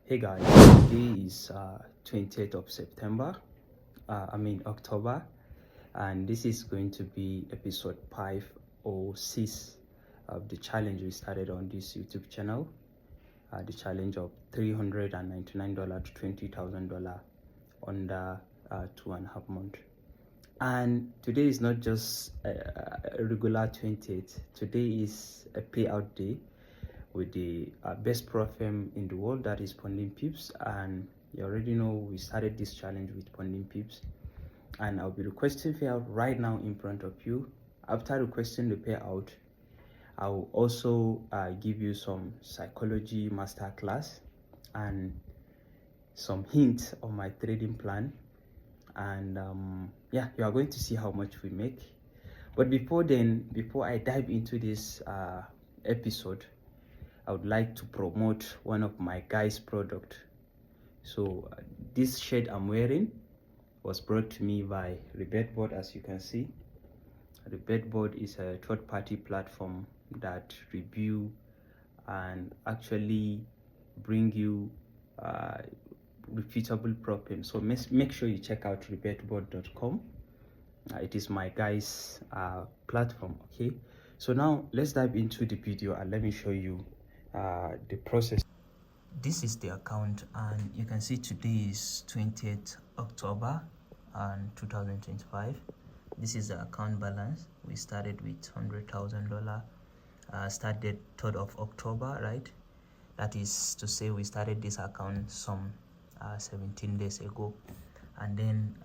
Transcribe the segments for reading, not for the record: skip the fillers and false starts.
Hey guys, today is 20th of September, October, and this is going to be episode 5 or 6 of the challenge we started on this YouTube channel, the challenge of $399 to $20,000 under 2.5 months. And today is not just a regular 20th, today is a payout day with the best pro firm in the world, that is Funding Pips. And you already know we started this challenge with Funding Pips, and I'll be requesting payout right now in front of you. After requesting the payout, I'll also give you some psychology masterclass and some hints on my trading plan. And yeah, you are going to see how much we make. But before I dive into this episode, I would like to promote one of my guys' product. So this shirt I'm wearing was brought to me by Rebetboard. As you can see, Rebetboard is a third-party platform that review and actually bring you reputable problem. So make sure you check out rebetboard.com. It is my guys' platform. Okay, so now let's dive into the video and let me show you the process. This is the account, and you can see today is 20th October and 2025. This is the account balance. We started with $100,000. Started 3rd of October, right? That is to say we started this account some 17 days ago. And then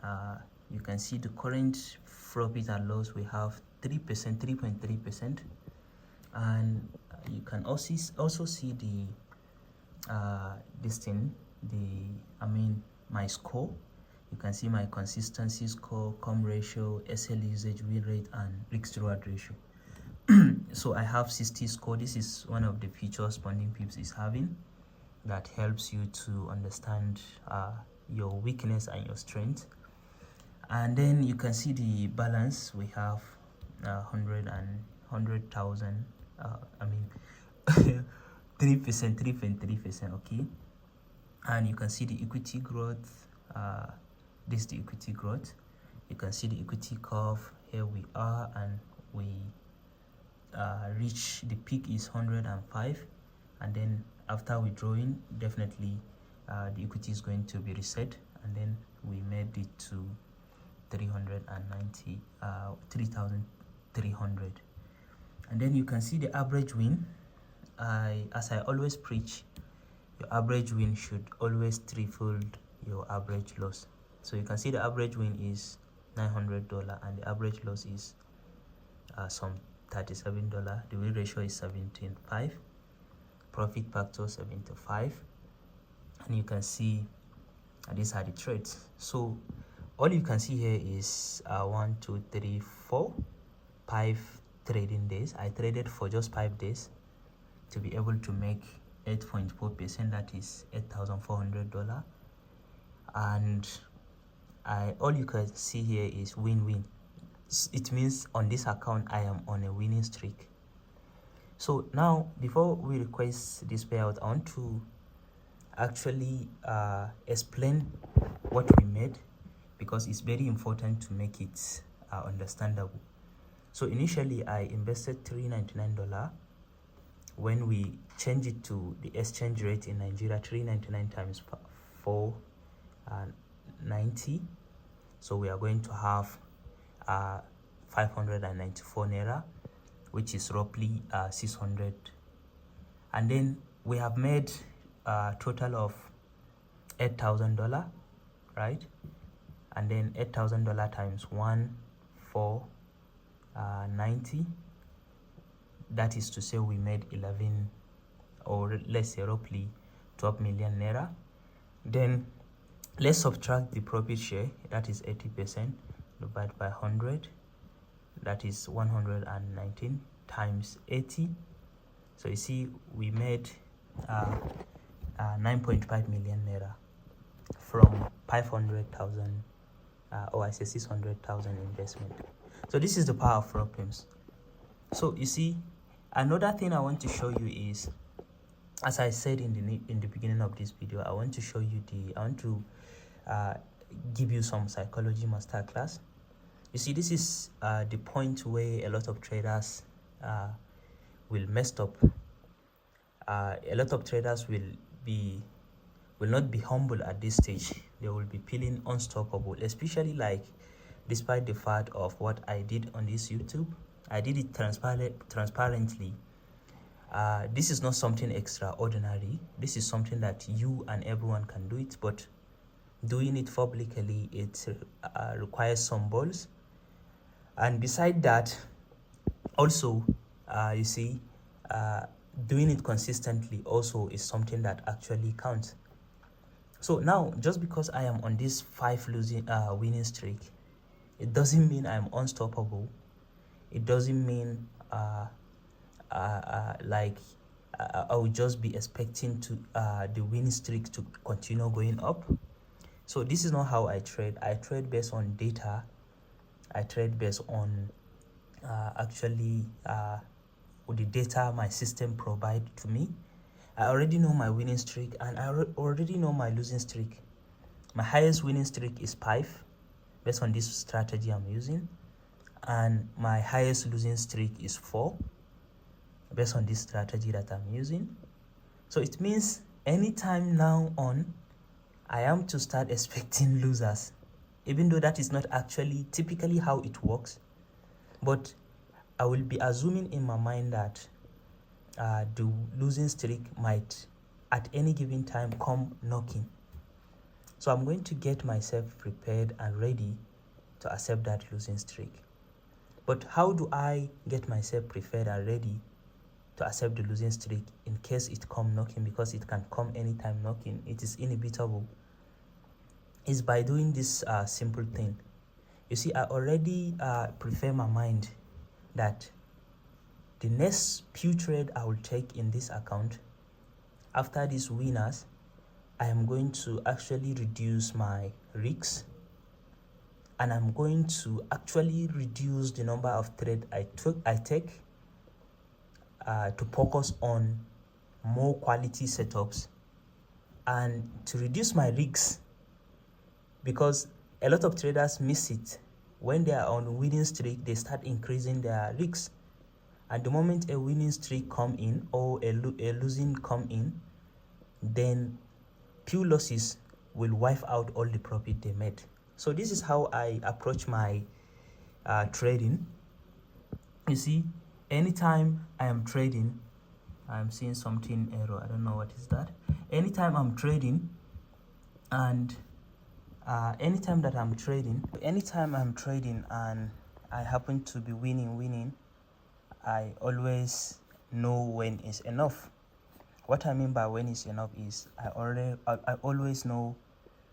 you can see the current profit and loss. We have 3%, 3.3%, and you can also see the my score. You can see my consistency score, com ratio, SL usage, win rate, and risk reward ratio. So I have 60 score. This is one of the features Funding Pips is having that helps you to understand your weakness and your strength. And then you can see the balance. We have 100,000. 3%, 3.3%. Okay, and you can see the equity growth. This is the equity growth. You can see the equity curve. Here we are, and we reach the peak is 105, and then after withdrawing, definitely the equity is going to be reset, and then we made it to 3,300. And then you can see the average win. As I always preach, your average win should always triple your average loss. So you can see the average win is $900 and the average loss is some $37. The win ratio is 17.5, profit factor 75, and you can see these are the trades. So all you can see here is 1, 2, 3, 4, 5 trading days. I traded for just 5 days to be able to make 8.4%, that is $8,400. And all you can see here is win-win. It means on this account I am on a winning streak. So now, before we request this payout, I want to actually explain what we made, because it's very important to make it understandable. So initially I invested $399. When we change it to the exchange rate in Nigeria, 399 times 490, so we are going to have 594 naira, which is roughly 600. And then we have made a total of $8,000, right? And then $8,000 times 1,490, that is to say we made 11, or let's say roughly 12 million naira. Then let's subtract the profit share, that is 80%, divided by 100, that is 119 times 80. So you see we made 9.5 million naira from 500,000 or I say 600,000 investment. So this is the power of problems. So you see, another thing I want to show you is as I said in the beginning of this video, I want to show you I want to give you some psychology masterclass. You see, this is the point where a lot of traders will mess up. A lot of traders will not be humble at this stage. They will be feeling unstoppable, especially like despite the fact of what I did on this YouTube. I did it transparently. This is not something extraordinary. This is something that you and everyone can do it, but doing it publicly, it requires some balls. And beside that, also, you see, doing it consistently also is something that actually counts. So now, just because I am on this 5 winning streak, it doesn't mean I'm unstoppable. It doesn't mean like I will just be expecting to the winning streak to continue going up. So this is not how I trade. I trade based on data. I trade based on actually the data my system provide to me. I already know my winning streak and I already know my losing streak. My highest winning streak is 5 based on this strategy I'm using, and my highest losing streak is 4 based on this strategy that I'm using. So it means anytime now on, I am to start expecting losers, even though that is not actually typically how it works. But I will be assuming in my mind that the losing streak might at any given time come knocking. So I'm going to get myself prepared and ready to accept that losing streak. But how do I get myself prepared and ready to accept the losing streak in case it come knocking? Because it can come anytime knocking. It is inevitable. Is by doing this simple thing. You see, I already prepare my mind that the next few trade I will take in this account after these winners, I am going to actually reduce my risks, and I'm going to actually reduce the number of trades I take to focus on more quality setups and to reduce my risks, because a lot of traders miss it. When they are on winning streak, they start increasing their risks, and the moment a winning streak come in or a losing come in, then few losses will wipe out all the profit they made. So this is how I approach my trading. You see, anytime I am trading, I'm seeing something error. I don't know what is that. Anytime I'm trading, and anytime I'm trading and I happen to be winning, I always know when is enough. What I mean by when is enough is I always know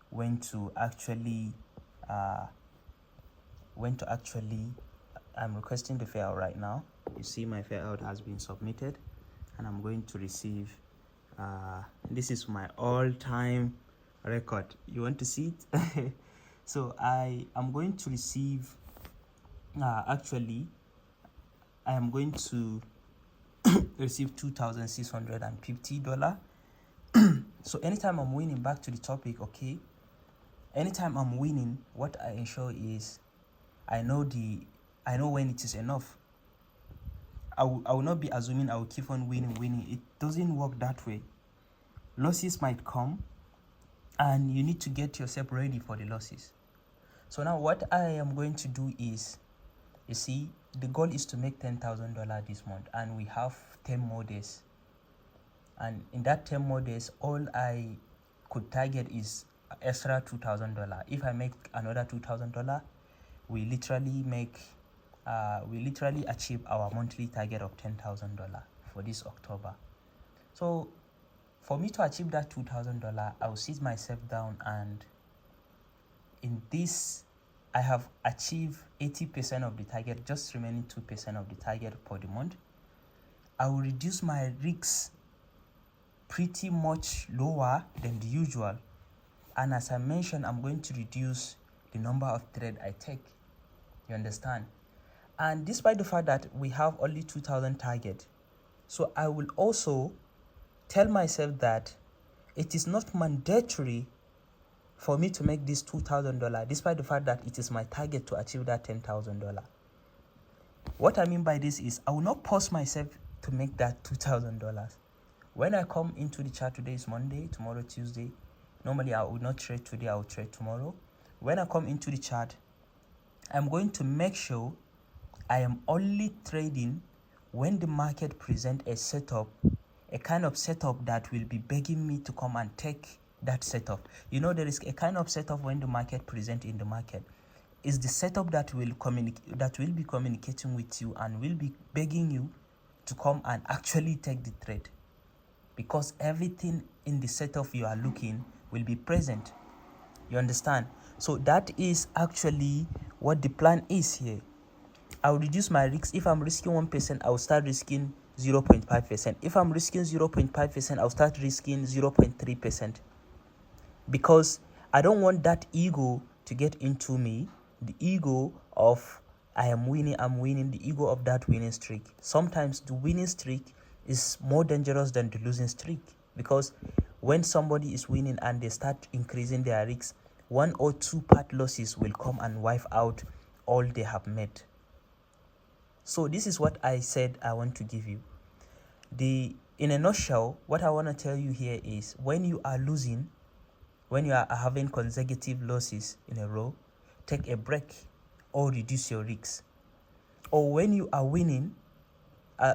when to actually I'm requesting the payout right now. You see my payout has been submitted, and I'm going to receive this is my all-time record. You want to see it? So I am going to receive actually I am going to receive $2,650. So anytime I'm winning, back to the topic, okay, anytime I'm winning, what I ensure is I know when it is enough. I will not be assuming I will keep on winning. It doesn't work that way. Losses might come, and you need to get yourself ready for the losses. So now what I am going to do is, you see, the goal is to make $10,000 this month, and we have 10 more days. And in that 10 more days, all I could target is extra $2,000. If I make another $2,000, we literally achieve our monthly target of $10,000 for this October. So for me to achieve that $2,000, I will sit myself down, and in this I have achieved 80% of the target, just remaining 2% of the target for the month. I will reduce my risks pretty much lower than the usual, and as I mentioned, I'm going to reduce the number of trades I take. You understand? And despite the fact that we have only 2,000 target, so I will also tell myself that it is not mandatory for me to make this $2,000, despite the fact that it is my target to achieve that $10,000. What I mean by this is I will not force myself to make that $2,000. When I come into the chart, today is Monday, tomorrow Tuesday. Normally I will not trade today, I will trade tomorrow. When I come into the chart, I'm going to make sure I am only trading when the market present a setup, a kind of setup that will be begging me to come and take that setup. You know, there is a kind of setup when the market present in the market. Is the setup that will be communicating with you and will be begging you to come and actually take the trade, because everything in the setup you are looking will be present. You understand? So that is actually what the plan is here. I'll reduce my risks. If I'm risking 1%, I'll start risking 0.5%. If I'm risking 0.5%, I'll start risking 0.3%. Because I don't want that ego to get into me, the ego of I am winning, the ego of that winning streak. Sometimes the winning streak is more dangerous than the losing streak, because when somebody is winning and they start increasing their risks, 1 or 2 part losses will come and wipe out all they have made. So this is what I said I want to give you. In a nutshell, what I want to tell you here is, when you are losing, when you are having consecutive losses in a row, take a break or reduce your risks. Or when you are winning,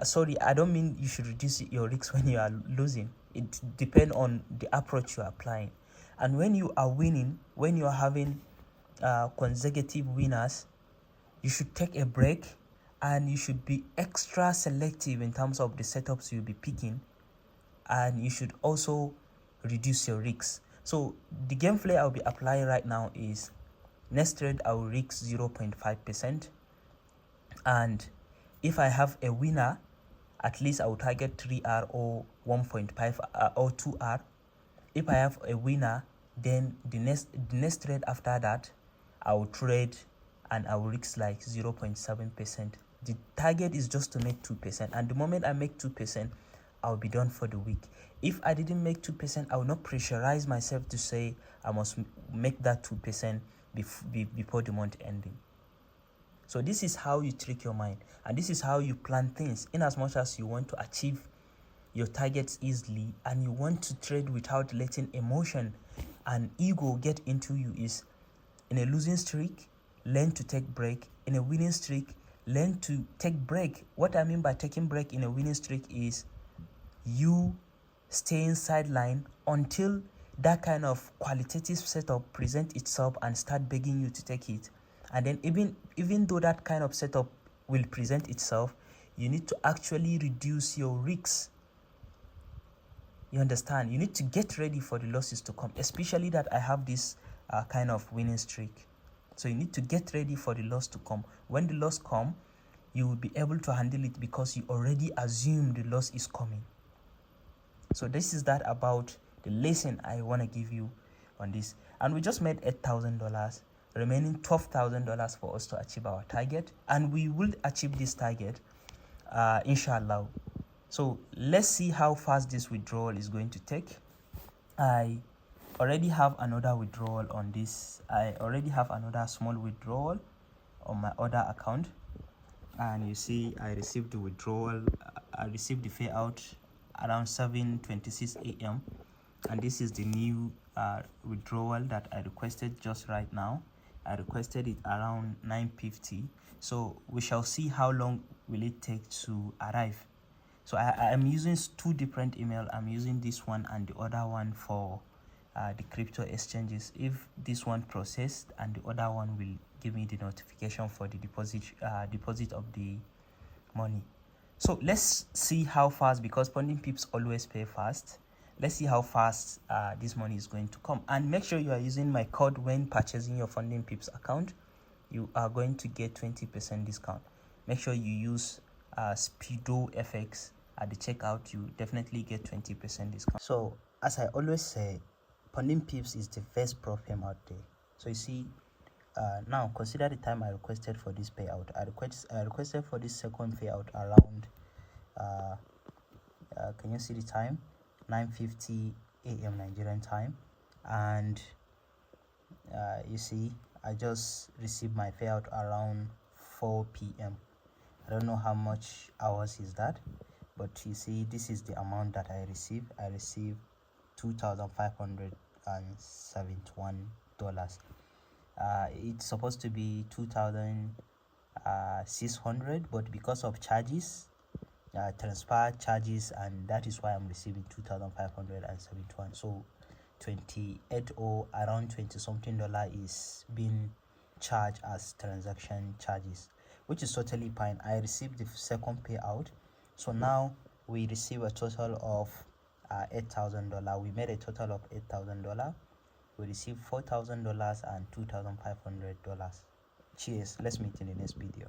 sorry, I don't mean you should reduce your risks when you are losing. It depends on the approach you are applying. And when you are winning, when you are having consecutive winners, you should take a break and you should be extra selective in terms of the setups you'll be picking, and you should also reduce your risks. So the game play I'll be applying right now is, next trade I will risk 0.5%, and if I have a winner, at least I will target 3R or 1.5 or 2R. If I have a winner, then the next trade after that I will trade and I will risk like 0.7%. The target is just to make 2%, and the moment I make 2%, I'll be done for the week. If I didn't make 2%, I will not pressurize myself to say I must make that 2% before the month ending. So this is how you trick your mind, and this is how you plan things. In as much as you want to achieve your targets easily and you want to trade without letting emotion and ego get into you, is in a losing streak, learn to take break. In a winning streak, learn to take break. What I mean by taking break in a winning streak is you staying sideline until that kind of qualitative setup present itself and start begging you to take it. And then even though that kind of setup will present itself, you need to actually reduce your risks. You understand? You need to get ready for the losses to come, especially that I have this kind of winning streak. So you need to get ready for the loss to come. When the loss come, you will be able to handle it because you already assume the loss is coming. So this is that about the lesson I want to give you on this. And we just made $8,000, remaining $12,000 for us to achieve our target, and we will achieve this target inshallah. So let's see how fast this withdrawal is going to take. I already have another withdrawal on this. I already have another small withdrawal on my other account, and you see I received the withdrawal. I received the payout around 7:26 a.m. and this is the new withdrawal that I requested just right now. I requested it around 9:50, so we shall see how long will it take to arrive. So I am using 2 different emails. I'm using this one and the other one for the crypto exchanges. If this one processed, and the other one will give me the notification for the deposit of the money. So let's see how fast, because funding pips always pay fast. Let's see how fast this money is going to come. And make sure you are using my code when purchasing your funding pips account. You are going to get 20% discount. Make sure you use Speedo FX at the checkout. You definitely get 20% discount. So as I always say, funding pips is the best prop firm out there. So you see, now consider the time I requested for this payout. I requested for this second payout around can you see the time? 9:50 a.m. Nigerian time, and you see I just received my payout around 4 p.m. I don't know how much hours is that, but you see this is the amount that I received. I received $2,571. It's supposed to be 2,600, but because of charges, transfer charges, and that is why I'm receiving 2,571. So 28 or around 20 something dollar is being charged as transaction charges, which is totally fine. I received the second payout, so now we receive a total of $8,000. We made a total of $8,000. We received $4,000 and $2,500. Cheers. Let's meet in the next video.